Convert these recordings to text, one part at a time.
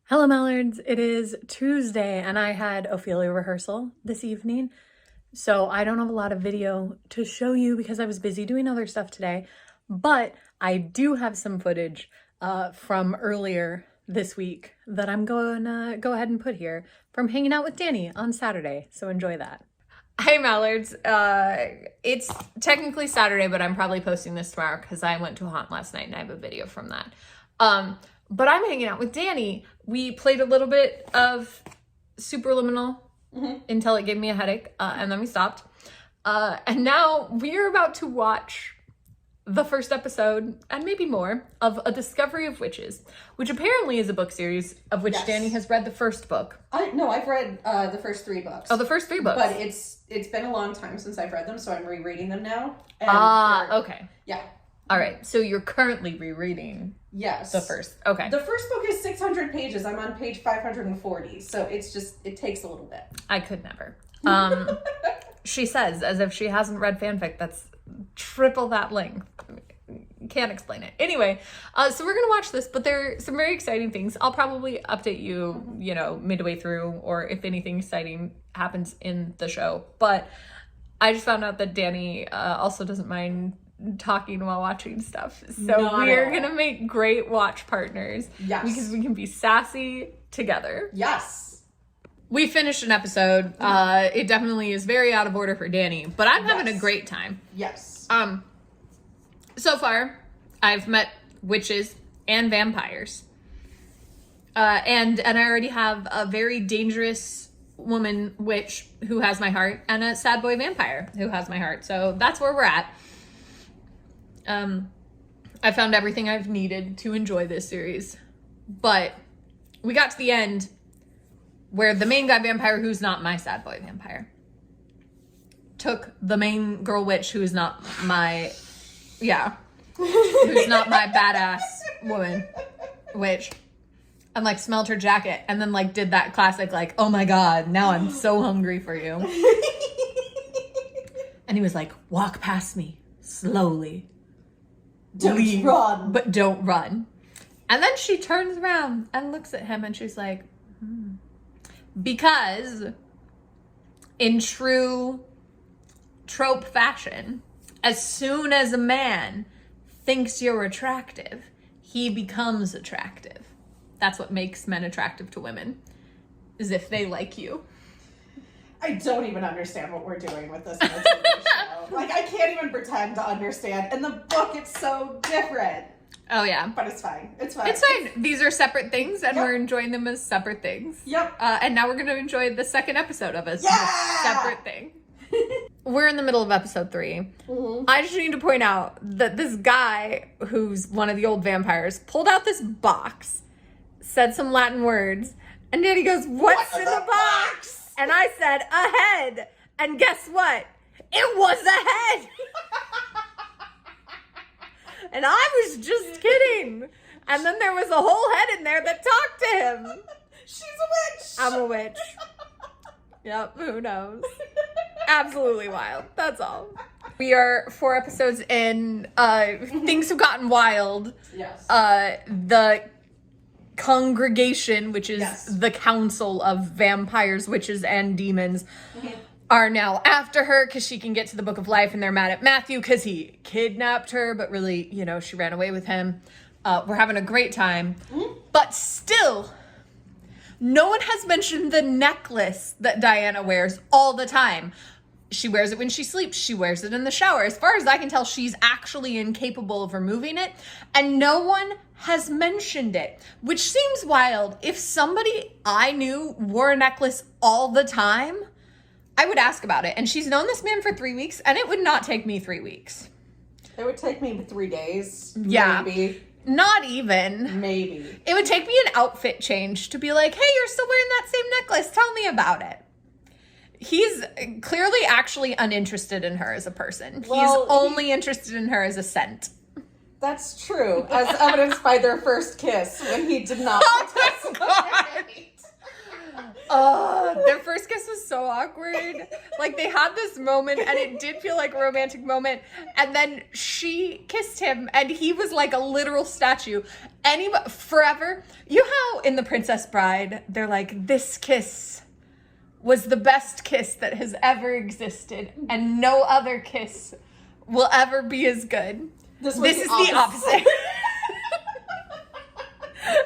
Hello, Mallards. It is Tuesday, and I had Ophelia rehearsal this evening. So I don't have a lot of video to show you because I was busy doing other stuff today. But I do have some footage from earlier this week that I'm going to go ahead and put here from hanging out with Danny on Saturday. So enjoy that. Hey Mallards, it's technically Saturday, but I'm probably posting this tomorrow because I went to a haunt last night and I have a video from that. But I'm hanging out with Danny. We played a little bit of Superliminal until it gave me a headache, and then we stopped. And now we're about to watch the first episode, and maybe more, of A Discovery of Witches, which apparently is a book series of which Danny has read the first book. No, I've read the first 3 books. Oh, the first 3 books. But it's been a long time since I've read them, so I'm rereading them now. And okay. Yeah. All right, so you're currently rereading the first. Okay. The first book is 600 pages. I'm on page 540, so it takes a little bit. I could never. She says, as if she hasn't read fanfic that's triple that length. Can't explain it. Anyway, so we're going to watch this, but there are some very exciting things. I'll probably update you, midway through, or if anything exciting happens in the show. But I just found out that Danny also doesn't mind talking while watching stuff. So we're going to make great watch partners. Yes. Because we can be sassy together. Yes. We finished an episode. It definitely is very out of order for Danny, but I'm having a great time. Yes. So far, I've met witches and vampires. And I already have a very dangerous woman witch who has my heart and a sad boy vampire who has my heart. So that's where we're at. I found everything I've needed to enjoy this series. But we got to the end where the main guy vampire, who's not my sad boy vampire, took the main girl witch, who is not my, who's not my badass woman witch, and smelled her jacket, and then did that classic oh my god, now I'm so hungry for you. And he was like, walk past me slowly. Don't run. But don't run. And then she turns around and looks at him and she's like, Because in true trope fashion, as soon as a man thinks you're attractive, he becomes attractive. That's what makes men attractive to women, is if they like you. I don't even understand what we're doing with this in the TV show. I can't even pretend to understand. In the book, it's so different. Oh, yeah. But it's fine. It's fine. It's fine. These are separate things, and we're enjoying them as separate things. Yep. And now we're going to enjoy the second episode of a separate thing. We're in the middle of episode 3. Mm-hmm. I just need to point out that this guy, who's one of the old vampires, pulled out this box, said some Latin words, and Danny goes, what's in the box? And I said, a head. And guess what? It was a head. And I was just kidding. And then there was a whole head in there that talked to him. She's a witch. I'm a witch. Yep, who knows? Absolutely wild. That's all. We are 4 episodes in. Things have gotten wild. Yes. The congregation, which is the council of vampires, witches, and demons, are now after her because she can get to the Book of Life, and they're mad at Matthew because he kidnapped her, but really, she ran away with him. We're having a great time. But still, no one has mentioned the necklace that Diana wears all the time. She wears it when she sleeps. She wears it in the shower. As far as I can tell, she's actually incapable of removing it. And no one has mentioned it, which seems wild. If somebody I knew wore a necklace all the time, I would ask about it. And she's known this man for 3 weeks, and it would not take me 3 weeks. It would take me 3 days. Yeah. Maybe. Not even. Maybe. It would take me an outfit change to be like, hey, you're still wearing that same necklace. Tell me about it. He's clearly actually uninterested in her as a person. Well, he's only interested in her as a scent. That's true, as evidenced by their first kiss when he did not participate. Their first kiss was so so awkward. Like, they had this moment, and it did feel like a romantic moment, and then she kissed him, and he was like a literal statue. Forever. You know how in The Princess Bride, they're like, this kiss was the best kiss that has ever existed, and no other kiss will ever be as good. This is the opposite.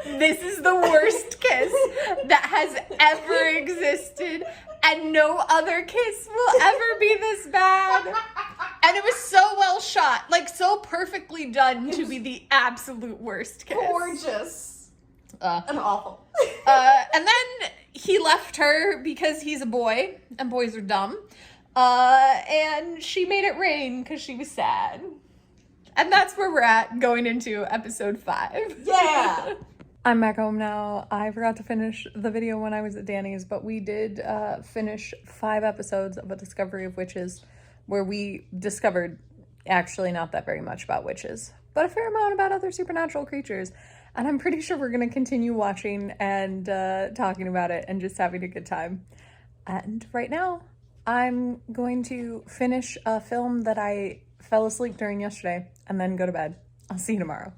This is the worst kiss that has ever existed, and no other kiss will ever be this bad. And it was so well shot, like so perfectly done to be the absolute worst kiss. Gorgeous. And awful. And then he left her because he's a boy, and boys are dumb. And she made it rain because she was sad. And that's where we're at going into episode 5. Yeah. I'm back home now. I forgot to finish the video when I was at Danny's, but we did finish 5 episodes of A Discovery of Witches, where we discovered actually not that very much about witches, but a fair amount about other supernatural creatures. And I'm pretty sure we're going to continue watching and talking about it and just having a good time. And right now, I'm going to finish a film that I fell asleep during yesterday and then go to bed. I'll see you tomorrow.